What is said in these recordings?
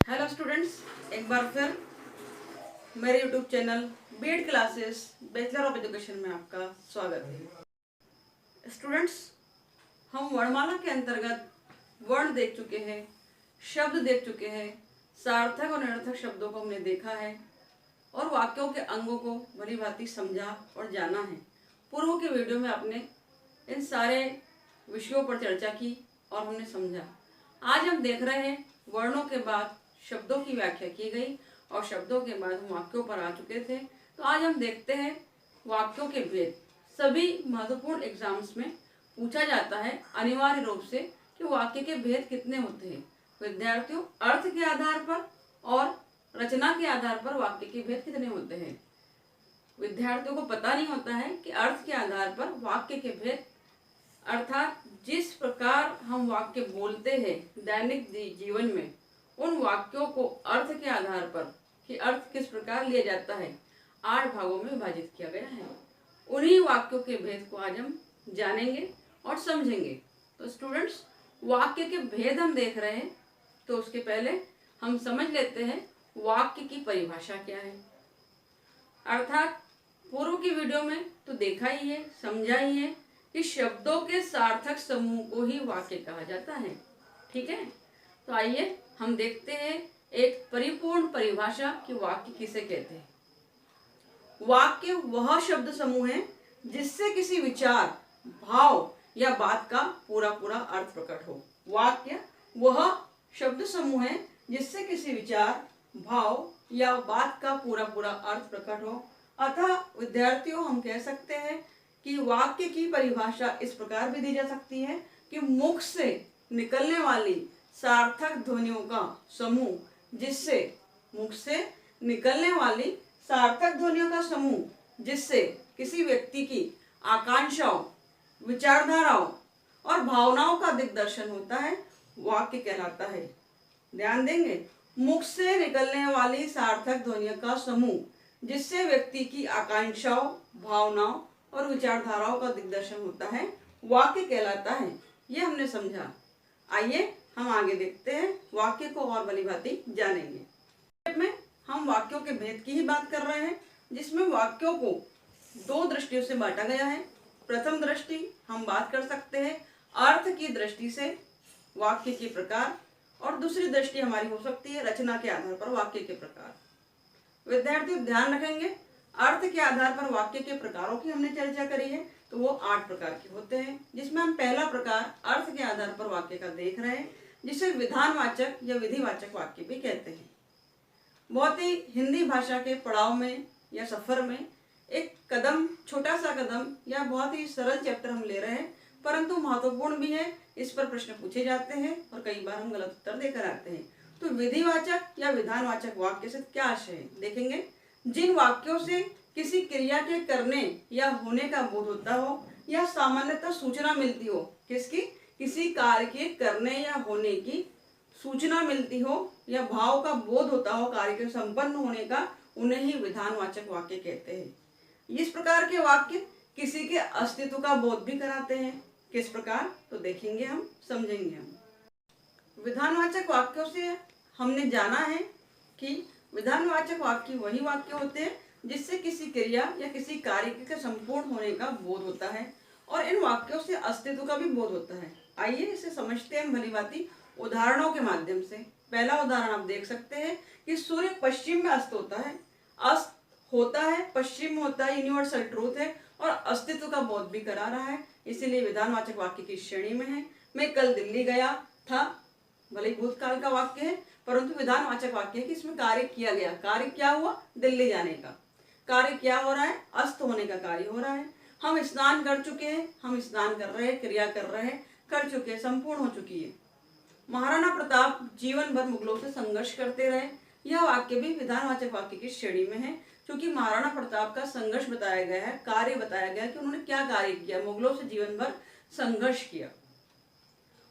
Hello students, एक बार फिर मेरे YouTube channel B Ed classes bachelor of education में आपका स्वागत है। स्टूडेंट्स, हम वर्णमाला के अंतर्गत वर्ण देख चुके हैं, शब्द देख चुके हैं, सार्थक और निरर्थक शब्दों को हमने देखा है और वाक्यों के अंगों को भली भांति समझा और जाना है। पूर्व के वीडियो में आपने इन सारे विषयों पर चर्चा की और हमने समझा। आज हम देख रहे हैं वर्णों के बाद शब्दों की व्याख्या की गई और शब्दों के बाद हम वाक्यों पर आ चुके थे। तो आज हम देखते हैं वाक्यों के भेद। सभी महत्वपूर्ण एग्जाम्स में पूछा जाता है अनिवार्य रूप से कि वाक्य के भेद कितने होते हैं। विद्यार्थियों, अर्थ के आधार पर और रचना के आधार पर वाक्य के भेद कितने होते हैं। विद्यार्थियों को पता नहीं होता है कि अर्थ के आधार पर वाक्य के भेद, अर्थात जिस प्रकार हम वाक्य बोलते हैं दैनिक जीवन में, उन वाक्यों को अर्थ के आधार पर कि अर्थ किस प्रकार लिया जाता है 8 भागों में विभाजित किया गया है। उन्हीं वाक्यों के भेद को आज हम जानेंगे और समझेंगे। तो स्टूडेंट्स, वाक्य के भेद हम देख रहे हैं, तो उसके पहले हम समझ लेते हैं वाक्य की परिभाषा क्या है। अर्थात पूर्व की वीडियो में तो देखा ही है, समझा ही है कि शब्दों के सार्थक समूह को ही वाक्य कहा जाता है। ठीक है, तो आइए हम देखते हैं एक परिपूर्ण परिभाषा कि वाक्य किसे कहते हैं। वाक्य वह शब्द समूह है जिससे किसी विचार, भाव या बात का पूरा पूरा अर्थ प्रकट हो। वाक्य वह शब्द समूह है जिससे किसी विचार, भाव या बात का पूरा पूरा अर्थ प्रकट हो। अतः विद्यार्थियों, हम कह सकते हैं कि वाक्य की परिभाषा इस प्रकार भी दी जा सकती है कि मुख से निकलने वाली सार्थक ध्वनियों का समूह, जिससे मुख से निकलने वाली सार्थक ध्वनियों का समूह जिससे किसी व्यक्ति की आकांक्षाओं, विचारधाराओं और भावनाओं का दिग्दर्शन होता है, वाक्य कहलाता है। ध्यान देंगे, मुख से निकलने वाली सार्थक ध्वनियों का समूह जिससे व्यक्ति की आकांक्षाओं, भावनाओं और विचारधाराओं का दिग्दर्शन होता है, वाक्य कहलाता है। ये हमने समझा। आइए हम आगे देखते हैं, वाक्य को और भली भांति जानेंगे। में हम वाक्यों के भेद की ही बात कर रहे हैं, जिसमें वाक्यों को 2 दृष्टियों से बांटा गया है। प्रथम दृष्टि हम बात कर सकते हैं अर्थ की दृष्टि से वाक्य के प्रकार, और दूसरी दृष्टि हमारी हो सकती है रचना के आधार पर वाक्य के प्रकार। विद्यार्थी ध्यान रखेंगे, अर्थ के आधार पर वाक्य के प्रकारों की हमने चर्चा करी है, तो वो 8 प्रकार के होते हैं, जिसमें हम पहला प्रकार अर्थ के आधार पर वाक्य का देख रहे हैं, जिसे विधानवाचक या विधिवाचक वाक्य भी कहते हैं। बहुत ही हिंदी भाषा के पड़ाव में या सफर में एक कदम, छोटा सा कदम या बहुत ही सरल चैप्टर हम ले रहे हैं, परंतु महत्वपूर्ण भी है। इस पर प्रश्न पूछे जाते हैं और कई बार हम गलत उत्तर देकर आते हैं। तो विधिवाचक या विधानवाचक वाक्य से क्या आशय है, देखेंगे। जिन वाक्यों से किसी क्रिया के करने या होने का बोध होता हो या सामान्यतः सूचना मिलती हो, किसकी, किसी कार्य के करने या होने की सूचना मिलती हो या भाव का बोध होता हो कार्य के संपन्न होने का, उन्हें ही विधानवाचक वाक्य कहते हैं। इस प्रकार के वाक्य किसी के अस्तित्व का बोध भी कराते हैं। किस प्रकार, तो देखेंगे, हम समझेंगे। हम विधानवाचक वाक्यों से हमने जाना है कि विधानवाचक वाक्य वही वाक्य होते हैं जिससे किसी क्रिया या किसी कार्य के संपूर्ण होने का बोध होता है और इन वाक्यों से अस्तित्व का भी बोध होता है। आइए इसे समझते हैं भली भांति उदाहरणों के माध्यम से। पहला उदाहरण आप देख सकते हैं कि सूर्य पश्चिम में अस्त होता है। अस्त होता है, पश्चिम में होता है, यूनिवर्सल ट्रूथ है और अस्तित्व का बोध भी करा रहा है, इसीलिए विधानवाचक वाक्य की श्रेणी में है। मैं कल दिल्ली गया था, भले भूतकाल का वाक्य है, परंतु विधानवाचक वाक्य है कि इसमें कार्य किया गया। कार्य क्या हुआ, दिल्ली जाने का कार्य क्या हो रहा है, अस्त होने का कार्य हो रहा है। हम स्नान कर चुके हैं, हम स्नान कर रहे हैं, क्रिया कर रहे हैं, कर चुके हैं, संपूर्ण हो चुकी है। महाराणा प्रताप जीवन भर मुगलों से संघर्ष करते रहे, यह वाक्य भी विधानवाचक वाक्य की श्रेणी में है, क्योंकि महाराणा प्रताप का संघर्ष बताया गया है, कार्य बताया गया कि उन्होंने क्या कार्य किया, मुगलों से जीवन भर संघर्ष किया।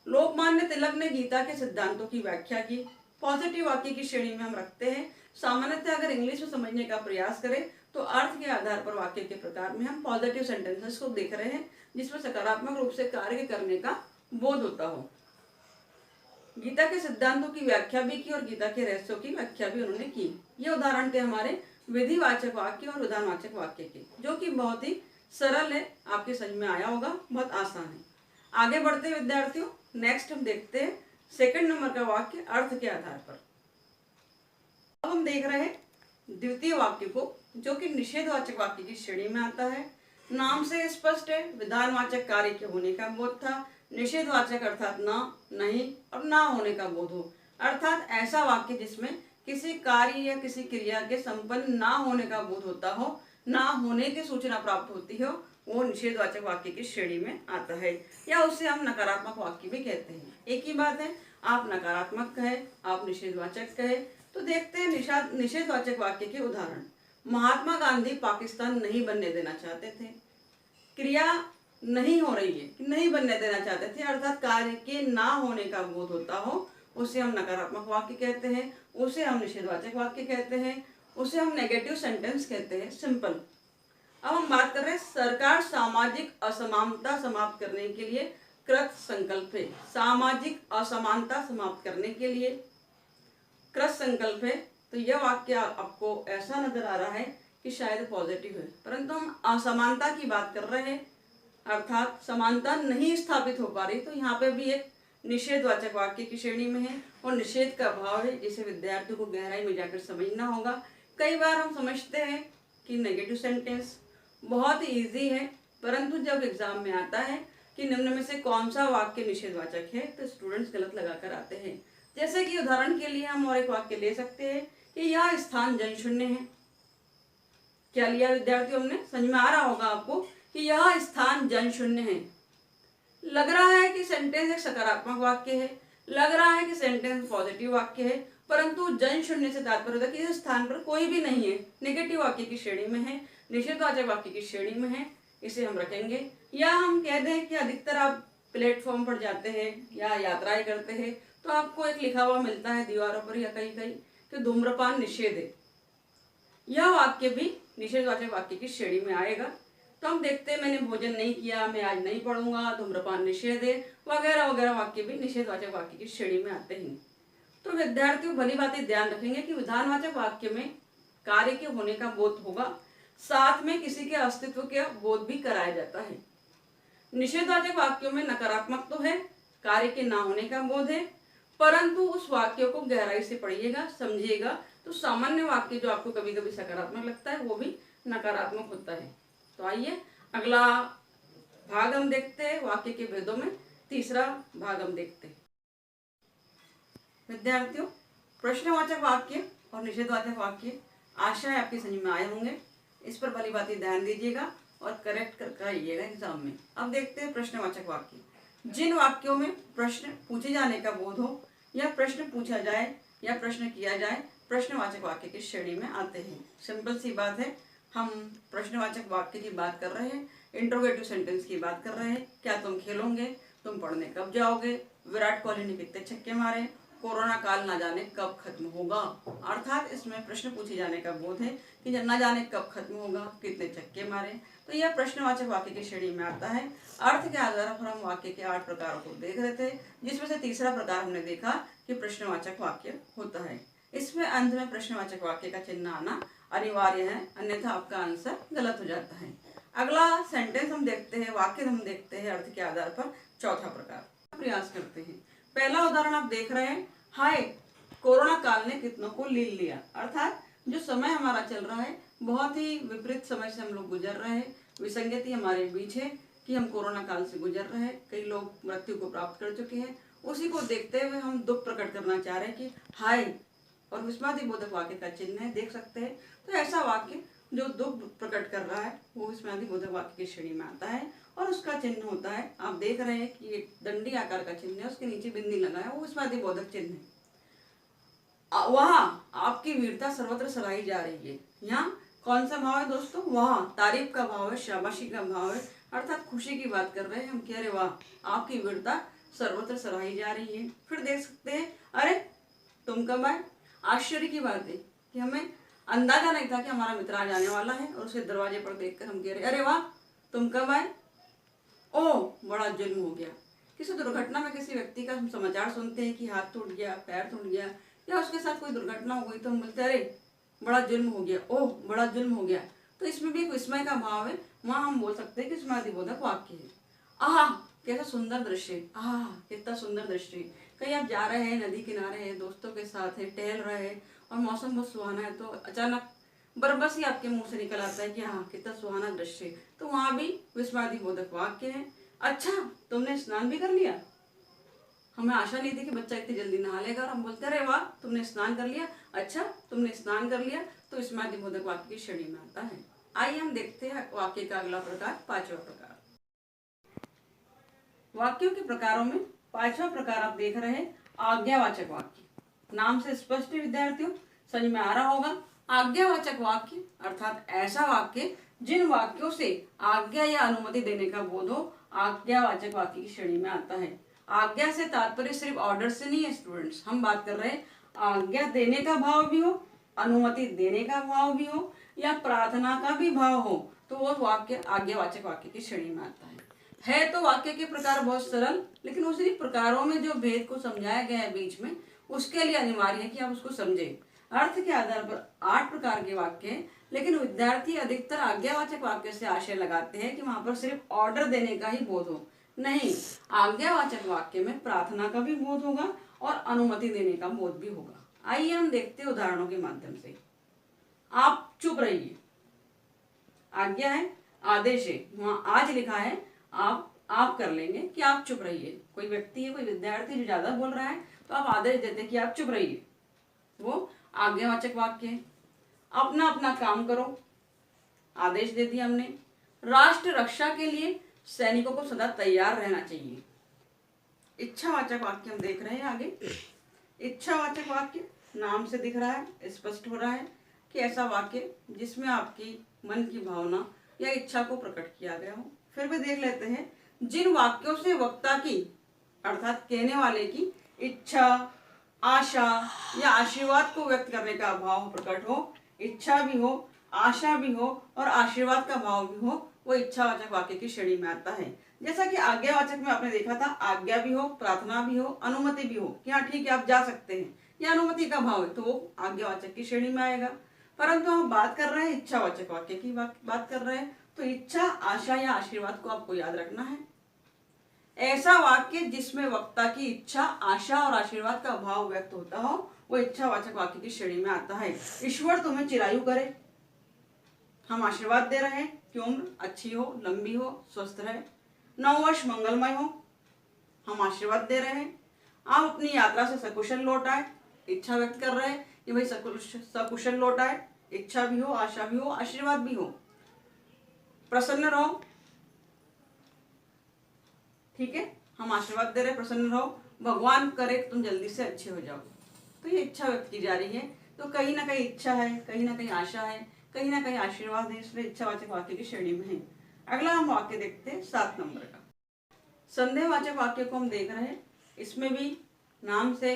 लोकमान्य तिलक ने गीता के सिद्धांतों की व्याख्या की, पॉजिटिव वाक्य की श्रेणी में हम रखते हैं। सामान्यतः अगर इंग्लिश में समझने का प्रयास करें तो अर्थ के आधार पर वाक्य के प्रकार में हम पॉजिटिव सेंटेंसेस को देख रहे हैं, जिसमें सकारात्मक रूप से कार्य करने का बोध होता हो। गीता के सिद्धांतों की व्याख्या भी की और गीता के रहस्यों की व्याख्या भी उन्होंने की। ये उदाहरण थे हमारे विधिवाचक वाक्य और विधानवाचक वाक्य के, जो कि बहुत ही सरल है, आपके समझ में आया होगा, बहुत आसान है। आगे बढ़ते हैं विद्यार्थियों, नेक्स्ट हम देखते हैं सेकंड नंबर का वाक्य अर्थ के आधार पर। अब हम देख रहे हैं द्वितीय वाक्य को, जो कि निषेधवाचक वाक्य की श्रेणी में आता है। नाम से स्पष्ट है, विधानवाचक कार्य के होने का बोध था, निषेधवाचक अर्थात ना, नहीं और ना होने का बोध हो, अर्थात ऐसा वाक्य जिसमें किसी कार्य या किसी क्रिया के संपन्न ना होने का बोध होता हो, ना होने की सूचना प्राप्त होती हो, वो निषेधवाचक वाक्य की श्रेणी में आता है, या उसे हम नकारात्मक वाक्य भी कहते हैं। एक ही बात है, आप नकारात्मक कहे, आप निषेधवाचक कहे। तो देखते हैं निषेधवाचक वाक्य के उदाहरण। महात्मा गांधी पाकिस्तान नहीं बनने देना चाहते थे। क्रिया नहीं हो रही है कि नहीं बनने देना चाहते थे, अर्थात कार्य के ना होने का बोध होता हो, उसे हम नकारात्मक वाक्य कहते हैं, उसे हम निषेधवाचक वाक्य कहते हैं, उसे हम नेगेटिव सेंटेंस कहते हैं, सिंपल। अब हम बात कर रहे हैं सरकार सामाजिक असमानता समाप्त करने के लिए कृत संकल्प है। सामाजिक असमानता समाप्त करने के लिए कृत संकल्प है। तो यह वाक्य आपको ऐसा नजर आ रहा है कि शायद पॉजिटिव है, परंतु हम असमानता की बात कर रहे हैं, अर्थात समानता नहीं स्थापित हो पा रही, तो यहाँ पे भी एक निषेधवाचक वाक्य की श्रेणी में है, और निषेध का भाव है, जिसे विद्यार्थियों को गहराई में जाकर समझना होगा। कई बार हम समझते हैं कि नेगेटिव सेंटेंस बहुत ही ईजी है, परंतु जब एग्जाम में आता है कि निम्न में से कौन सा वाक्य निषेधवाचक है, तो स्टूडेंट्स गलत लगा कर आते हैं। जैसे कि उदाहरण के लिए हम और एक वाक्य ले सकते हैं कि यह स्थान जनशून्य है। क्या लिया विद्यार्थियों हमने? समझ में आ रहा होगा आपको कि यह स्थान जनशून्य है। लग रहा है कि सेंटेंस एक सकारात्मक वाक्य है, लग रहा है कि सेंटेंस पॉजिटिव वाक्य है, परंतु जनशून्य से तात्पर्य होता है कि इस स्थान पर कोई भी नहीं है, नेगेटिव वाक्य की श्रेणी में है, निषेधवाचक वाक्य की श्रेणी में है, इसे हम रखेंगे। या हम कह दें कि अधिकतर आप प्लेटफॉर्म पर जाते हैं या यात्राएं करते हैं, तो आपको एक लिखा हुआ मिलता है दीवारों पर या कहीं कहीं कि धूम्रपान निषेध है। यह वाक्य भी निषेधवाचक वाक्य की श्रेणी में आएगा। तो हम देखते हैं, मैंने भोजन नहीं किया, मैं आज नहीं पढ़ूंगा, धूम्रपान निषेध है, वगैरह वगैरह वाक्य भी निषेधवाचक वाक्य की श्रेणी में आते हैं। तो विद्यार्थियों भली बातें ध्यान रखेंगे कि विधानवाचक वाक्य में कार्य के होने का बोध होगा, साथ में किसी के अस्तित्व का बोध भी कराया जाता है। निषेधवाचक वाक्यों में नकारात्मक तो है, कार्य के ना होने का बोध है, परंतु उस वाक्य को गहराई से पढ़िएगा, समझिएगा, तो सामान्य वाक्य जो आपको कभी कभी सकारात्मक लगता है वो भी नकारात्मक होता है। तो आइए अगला भाग हम देखते हैं, वाक्य के भेदों में तीसरा भाग हम देखते हैं। विद्यार्थियों, प्रश्नवाचक वाक्य और निषेधवाचक वाक्य आशा है आपकी समझ में आए होंगे। इस पर भली बातें ध्यान दीजिएगा और करेक्ट करके आइएगा एग्जाम में। अब देखते हैं प्रश्नवाचक वाक्य। जिन वाक्यों में प्रश्न पूछे जाने का बोध हो या प्रश्न पूछा जाए या प्रश्न किया जाए, प्रश्नवाचक वाक्य की श्रेणी में आते हैं। सिंपल सी बात है, हम प्रश्नवाचक वाक्य की बात कर रहे हैं, इंट्रोगेटिव सेंटेंस की बात कर रहे हैं। क्या तुम खेलोगे? तुम पढ़ने कब जाओगे? विराट कोहली ने कितने छक्के मारे? कोरोना काल ना जाने कब खत्म होगा? अर्थात इसमें प्रश्न पूछे जाने का बोध है कि ना जाने कब खत्म होगा, कितने छक्के मारे। तो यह प्रश्नवाचक वाक्य की श्रेणी में आता है। अर्थ के आधार पर हम वाक्य के 8 प्रकारों को देख रहे थे, जिसमें से तीसरा प्रकार हमने देखा कि प्रश्नवाचक वाक्य होता है। इसमें अंत में प्रश्नवाचक वाक्य का चिन्ह आना अनिवार्य है, अन्यथा आपका आंसर गलत हो जाता है। अगला सेंटेंस हम देखते हैं, वाक्य हम देखते हैं अर्थ के आधार पर चौथा प्रकार। प्रयास करते हैं। पहला उदाहरण आप देख रहे हैं, हाय कोरोना काल ने कितनों को ले लिया। अर्थात जो समय हमारा चल रहा है, बहुत ही विपरीत समय से हम लोग गुजर रहे हैं, विसंगति हमारे बीच है कि हम कोरोना काल से गुजर रहे हैं, कई लोग मृत्यु को प्राप्त कर चुके हैं। उसी को देखते हुए हम दुख प्रकट करना चाह रहे हैं कि हाय, और विस्मयादिबोधक वाक्य का चिन्ह है, देख सकते हैं। तो ऐसा वाक्य जो दुख प्रकट कर रहा है वो विस्मयादिबोधक वाक्य की श्रेणी में आता है, और उसका चिन्ह होता है, आप देख रहे हैं कि एक दंडी आकार का चिन्ह है, उसके नीचे बिंदी लगा है, वो विस्मयादिबोधक चिन्ह है। वहां आपकी वीरता सर्वत्र सराही जा रही है। यहाँ कौन सा भाव है दोस्तों? वहां तारीफ का भाव है, शाबाशी का भाव है, अर्थात खुशी की बात कर रहे हैं हम कि अरे वाह आपकी वीरता सर्वत्र सराही जा रही है। फिर देख सकते हैं, अरे तुम कब आए? आश्चर्य की बात है कि हमें अंदाजा नहीं था कि हमारा मित्र आ जाने वाला है, और उसे दरवाजे पर देखकर हम कह रहे अरे वाह तुम कब आए? ओ बड़ा जुल्म हो गया। किसी दुर्घटना में किसी व्यक्ति का हम समाचार सुनते हैं कि हाथ टूट गया, पैर टूट गया, या उसके साथ कोई दुर्घटना हो गई, तो हम बोलते हैं अरे बड़ा जुल्म हो गया, ओह बड़ा जुल्म हो गया। तो इसमें भी एक विस्मय का भाव है। वहां हम बोल सकते हैं कि विस्मयादिबोधक वाक्य है। आह कैसा सुंदर दृश्य, आह कितना सुंदर दृश्य। कहीं आप जा रहे हैं, नदी किनारे हैं, दोस्तों के साथ है, टहल रहे हैं और मौसम बहुत सुहाना है, तो अचानक बरबस ही आपके मुंह से निकल आता है कि हाँ कितना सुहाना दृश्य। तो वहां भी विस्मयादिबोधक वाक्य है। अच्छा तुमने स्नान भी कर लिया। हमें आशा नहीं थी कि बच्चा इतनी जल्दी नहा लेगा और हम बोलते रहे वाह तुमने स्नान कर लिया, अच्छा तुमने स्नान कर लिया। तो विस्मयादिबोधक वाक्य की श्रेणी में आता है। आइए हम देखते हैं वाक्य का अगला प्रकार, पांचवा प्रकार। वाक्यों के प्रकारों में पांचवा प्रकार आप देख रहे हैं आज्ञावाचक वाक्य। नाम से स्पष्ट विद्यार्थियों समझ में आ रहा होगा। आज्ञावाचक वाक्य अर्थात ऐसा वाक्य जिन वाक्यों से आज्ञा या अनुमति देने का बोध हो, आज्ञावाचक वाक्य की श्रेणी में आता है। आज्ञा से तात्पर्य सिर्फ ऑर्डर से नहीं है स्टूडेंट्स, हम बात कर रहे हैं आज्ञा देने का भाव भी हो, अनुमति देने का भाव भी हो, या प्रार्थना का भी भाव हो, तो वो वाक्य आज्ञावाचक वाक्य की श्रेणी में आता है। तो वाक्य के प्रकार बहुत सरल, लेकिन उसी प्रकारों में जो भेद को समझाया गया है बीच में, उसके लिए अनिवार्य है कि आप उसको समझें। अर्थ के आधार पर 8 प्रकार के वाक्य हैं, लेकिन विद्यार्थी अधिकतर आज्ञावाचक वाक्य से आशय लगाते हैं कि वहां पर सिर्फ ऑर्डर देने का ही बोध हो। नहीं, आज्ञावाचक वाक्य में प्रार्थना का भी बोध होगा और अनुमति देने का बोध भी होगा। आइए हम देखते हैं उदाहरणों के माध्यम से। आप चुप रहिए, आज्ञा है, आदेश है, वहां आज लिखा है आप कर लेंगे कि आप चुप रहिए। कोई व्यक्ति है, कोई विद्यार्थी जो ज्यादा बोल रहा है, तो आप आदेश देते हैं कि आप चुप रहिए, वो आज्ञावाचक वाक्य है। अपना अपना काम करो, आदेश दे दिया हमने। राष्ट्र रक्षा के लिए सैनिकों को सदा तैयार रहना चाहिए। इच्छावाचक वाक्य हम देख रहे हैं आगे। इच्छावाचक वाक्य नाम से दिख रहा है, स्पष्ट हो रहा है कि ऐसा वाक्य जिसमें आपकी मन की भावना या इच्छा को प्रकट किया गया हो। फिर भी देख लेते हैं जिन वाक्यों से वक्ता की अर्थात कहने वाले की इच्छा, आशा या आशीर्वाद को व्यक्त करने का भाव प्रकट हो, इच्छा भी हो, आशा भी हो और आशीर्वाद का भाव भी हो, वो इच्छावाचक वाक्य की श्रेणी में आता है। जैसा कि आज्ञावाचक में आपने देखा था, आज्ञा भी हो, प्रार्थना भी हो, अनुमति भी हो कि हाँ ठीक है आप जा सकते हैं, या अनुमति का भाव है तो वो आज्ञावाचक की श्रेणी में आएगा। परंतु हम बात कर रहे हैं इच्छावाचक वाक्य की बात कर रहे हैं, तो इच्छा, आशा या आशीर्वाद को आपको याद रखना है। ऐसा वाक्य जिसमें वक्ता की इच्छा, आशा और आशीर्वाद का भाव व्यक्त होता हो, वो इच्छावाचक वाक्य की श्रेणी में आता है। ईश्वर तुम्हें चिरायु करे, हम आशीर्वाद दे रहे हैं कि उम्र अच्छी हो, लंबी हो, स्वस्थ रहे, 9 वर्ष मंगलमय हो, हम आशीर्वाद दे रहे हैं। आप अपनी यात्रा से सकुशल लौट आए, इच्छा व्यक्त कर रहे हैं कि भाई सकुशल लौट आए, इच्छा भी हो, आशा भी हो, आशीर्वाद भी हो। प्रसन्न रहो, ठीक है, हम आशीर्वाद दे रहे, प्रसन्न रहो, भगवान करे कि तुम जल्दी से अच्छे हो जाओ। तो ये इच्छा व्यक्त की जा रही है। तो कहीं ना कहीं इच्छा है, कहीं ना कहीं आशा है, कहीं ना कहीं आशीर्वाद है, इसलिए इच्छावाचक वाक्य की श्रेणी में है। अगला हम वाक्य देखते हैं 7 नंबर का। संदेहवाचक वाक्य को हम देख रहे हैं। इसमें भी नाम से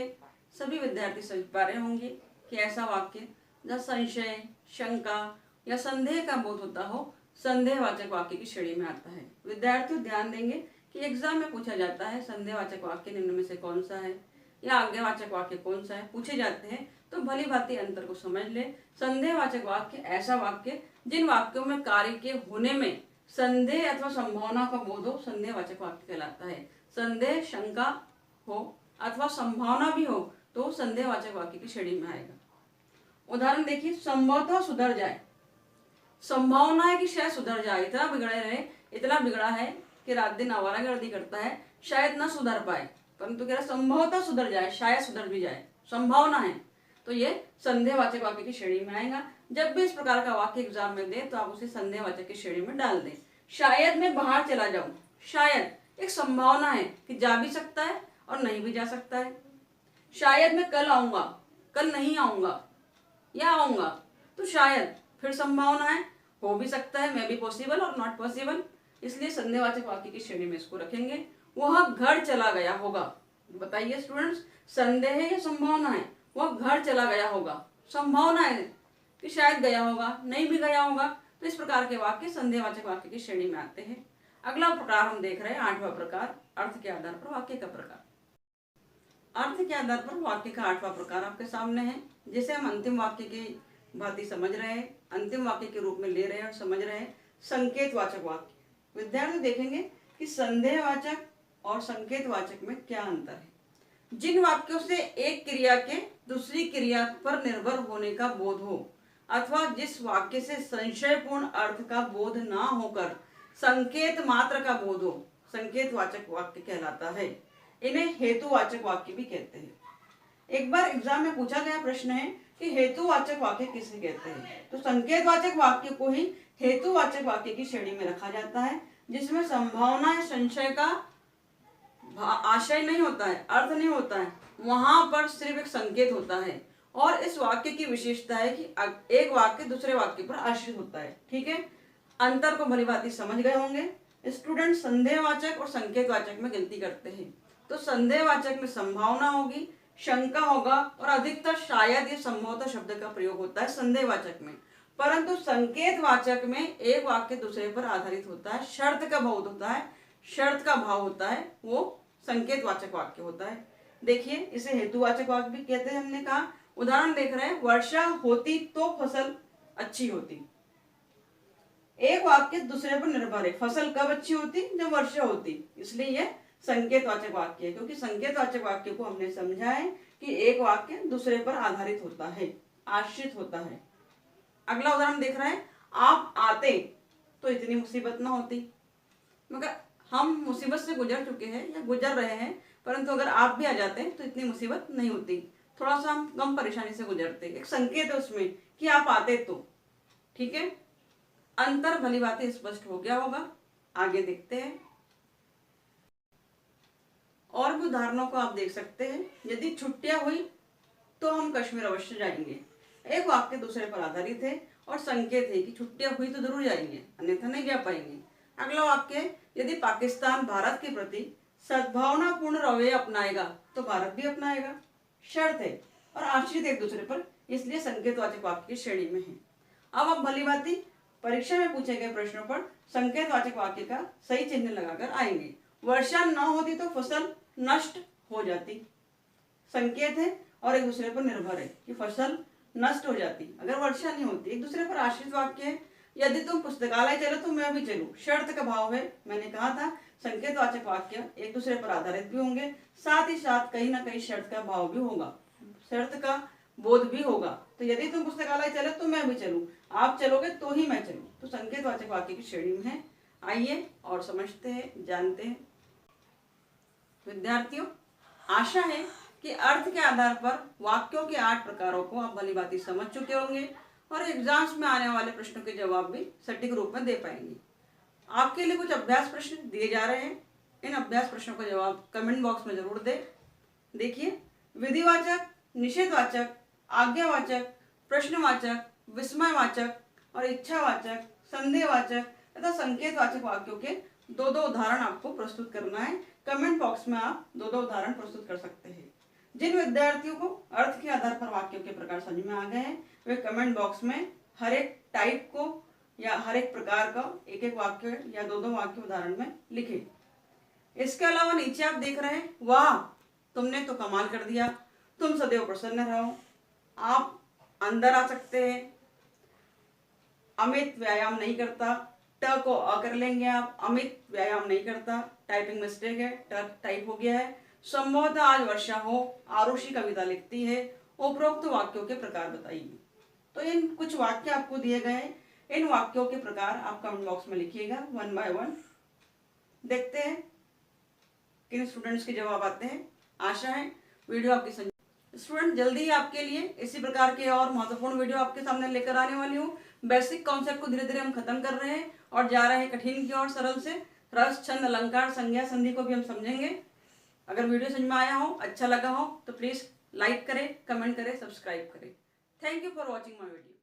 सभी विद्यार्थी समझ पा रहे होंगे कि ऐसा वाक्य जहाँ संशय, शंका या संदेह का बोध होता हो, संदेहवाचक वाक्य की श्रेणी में आता है। विद्यार्थियों ध्यान देंगे कि एग्जाम में पूछा जाता है संदेहवाचक वाक्य निम्न में से कौन सा है या आज्ञावाचक वाक्य कौन सा है, पूछे जाते हैं तो भली भांति अंतर को समझ ले। संदेहवाचक वाक्य ऐसा वाक्य जिन वाक्यों में कार्य के होने में संदेह अथवा संभावना का बोध हो, संदेहवाचक वाक्य कहलाता है। संदेह, शंका हो अथवा संभावना भी हो तो संदेहवाचक वाक्य की श्रेणी में आएगा। उदाहरण देखिए, संभवतः सुधर जाए, संभावना है कि शायद सुधर जाए, इतना बिगड़े रहे, इतना बिगड़ा है कि रात दिन आवारागर्दी करता है, शायद ना सुधर पाए, परंतु कह रहा संभवतः सुधर जाए, शायद सुधर भी जाए, संभावना है, तो ये संदेहवाचक वाक्य की श्रेणी में आएगा। जब भी इस प्रकार का वाक्य एग्जाम में दे तो आप उसे संदेहवाचक की श्रेणी में डाल दें। शायद मैं बाहर चला जाऊं, शायद एक संभावना है कि जा भी सकता है और नहीं भी जा सकता है। शायद मैं कल आऊंगा, कल नहीं आऊंगा या आऊंगा, तो शायद फिर संभावना है, हो भी सकता है, मे बी पॉसिबल और नॉट पॉसिबल, इसलिए संदेहवाचक वाक्य की श्रेणी में इसको रखेंगे। वह घर चला गया होगा, बताइए स्टूडेंट्स, संदेह है या संभावना है? वह घर चला गया होगा, संभावना है कि शायद गया होगा, नहीं भी गया होगा, तो इस प्रकार के वाक्य संदेहवाचक वाक्य की श्रेणी में आते हैं। अगला प्रकार हम देख रहे हैं 8वां प्रकार अर्थ के आधार पर वाक्य का प्रकार। अर्थ के आधार पर वाक्य का 8वां प्रकार आपके सामने है, जिसे हम अंतिम वाक्य की भांति समझ रहे हैं, अंतिम वाक्य के रूप में ले रहे हैं और समझ रहे हैं, संकेतवाचक वाक्य। विद्यार्थी देखेंगे कि संदेहवाचक और संकेतवाचक में क्या अंतर है। जिन वाक्यों से एक क्रिया के दूसरी क्रिया पर निर्भर होने का बोध हो अथवा जिस वाक्य से संशयपूर्ण अर्थ का बोध ना होकर संकेत मात्र का बोध हो, संकेतवाचक वाक्य कहलाता है। इन्हें हेतुवाचक वाक्य भी कहते हैं। एक बार एग्जाम में पूछा गया प्रश्न है कि हेतुवाचक वाक्य किसे कहते हैं, तो संकेतवाचक वाक्य को ही हेतुवाचक वाक्य की श्रेणी में रखा जाता है, जिसमें संभावना या संशय का आशय नहीं होता है, अर्थ नहीं होता है, वहां पर सिर्फ एक संकेत होता है। और इस वाक्य की विशेषता है कि एक वाक्य दूसरे वाक्य पर आश्रित होता है। ठीक है, अंतर को भली भांति समझ गए होंगे। स्टूडेंट संदेहवाचक और संकेतवाचक में गिनती करते हैं, तो संदेहवाचक में संभावना होगी, शंका होगा और अधिकतर शायद ये संभवतः शब्द का प्रयोग होता है संदेहवाचक में। परंतु संकेतवाचक में एक वाक्य दूसरे पर आधारित होता है, शर्त का भाव होता है, शर्त का भाव होता है, वो संकेतवाचक वाक्य होता है। देखिए, इसे हेतुवाचक वाक्य भी कहते हैं। हमने कहा, उदाहरण देख रहे हैं, वर्षा होती तो फसल अच्छी होती। एक वाक्य दूसरे पर निर्भर है। फसल कब अच्छी होती? जब वर्षा होती। इसलिए यह संकेतवाचक वाक्य है, क्योंकि संकेतवाचक वाक्य को हमने समझा है कि एक वाक्य दूसरे पर आधारित होता है, आश्रित होता है। अगला उदाहरण देख रहे हैं, आप आते तो इतनी मुसीबत ना होती। मगर हम मुसीबत से गुजर चुके हैं या गुजर रहे हैं, परंतु अगर आप भी आ जाते हैं तो इतनी मुसीबत नहीं होती, थोड़ा सा हम कम परेशानी से गुजरते। एक संकेत है उसमें कि आप आते तो। ठीक है, अंतर भली बातें स्पष्ट हो गया होगा। आगे देखते हैं, और भी उदाहरणों को आप देख सकते हैं। यदि छुट्टियां हुई तो हम कश्मीर अवश्य जाएंगे। एक वाक्य दूसरे पर आधारित है और संकेत है कि छुट्टियां हुई तो जरूर जाएंगे, अन्यथा नहीं जा पाएंगे। अगला वाक्य, यदि पाकिस्तान भारत के प्रति सद्भावनापूर्ण रवैया अपनाएगा तो भारत भी अपनाएगा। शर्त है और आश्रित एक दूसरे पर, इसलिए संकेतवाचक वाक्य की श्रेणी में है। अब आप भली भांति परीक्षा में पूछे गए प्रश्नों पर संकेतवाचक वाक्य का सही चिन्ह लगाकर आएंगे। वर्षा न होती तो फसल नष्ट हो जाती। संकेत है और एक दूसरे पर निर्भर है कि फसल नष्ट हो जाती अगर वर्षा नहीं होती। एक दूसरे पर आश्रित वाक्य है। यदि तुम पुस्तकालय चलो तो मैं भी चलूं, शर्त का भाव है। मैंने कहा था संकेतवाचक वाक्य एक दूसरे पर आधारित भी होंगे, साथ ही साथ कहीं ना कहीं शर्त का भाव भी होगा, शर्त का बोध भी होगा। तो यदि तुम पुस्तकालय चलो तो मैं भी चलूं, आप चलोगे तो ही मैं चलूं, तो संकेतवाचक वाक्य की श्रेणी में है। आइए और समझते हैं, जानते हैं। विद्यार्थियों, आशा है कि अर्थ के आधार पर वाक्यों के 8 प्रकारों को आप भली भांति समझ चुके होंगे और एग्जाम्स में आने वाले प्रश्नों के जवाब भी सटीक रूप में दे पाएंगे। आपके लिए कुछ अभ्यास प्रश्न दिए जा रहे हैं। इन अभ्यास प्रश्नों का जवाब कमेंट बॉक्स में जरूर दें। देखिए, विधिवाचक, निषेधवाचक, आज्ञावाचक, प्रश्नवाचक, विस्मयवाचक और इच्छावाचक, संदेहवाचक तथा संकेतवाचक वाक्यों के 2-2 उदाहरण आपको प्रस्तुत करना है। कमेंट बॉक्स में आप 2-2 उदाहरण प्रस्तुत कर सकते हैं। जिन विद्यार्थियों को अर्थ के आधार पर वाक्यों के प्रकार समझ में आ गए हैं, वे कमेंट बॉक्स में हर एक टाइप को या हर एक प्रकार का एक वाक्य या 2-2 वाक्य उदाहरण में लिखें। इसके अलावा नीचे आप देख रहे हैं, वाह तुमने तो कमाल कर दिया, तुम सदैव प्रसन्न रहो। आप अंदर आ सकते हैं। अमित व्यायाम नहीं करता, ट को अ कर लेंगे आप। अमित व्यायाम नहीं करता, टाइपिंग मिस्टेक है, ट टाइप हो गया है। संभवतः आज वर्षा हो, आरुषि कविता लिखती है। उपरोक्त वाक्यों के प्रकार बताइए। तो इन कुछ वाक्य आपको दिए गए हैं, इन वाक्यों के प्रकार आप कमेंट बॉक्स में लिखिएगा 1 बाय 1। देखते हैं किन स्टूडेंट्स के जवाब आते हैं। आशा है वीडियो आपकी स्टूडेंट जल्दी ही आपके लिए इसी प्रकार के और महत्वपूर्ण वीडियो आपके सामने लेकर आने वाली हूँ। बेसिक कॉन्सेप्ट को धीरे धीरे हम खत्म कर रहे हैं और जा रहे हैं कठिन की ओर, सरल से। रस, छंद, अलंकार, संज्ञा, संधि को भी हम समझेंगे। अगर वीडियो समझ में आया हो, अच्छा लगा हो तो प्लीज लाइक करें, कमेंट करें, सब्सक्राइब करें। Thank you for watching my video.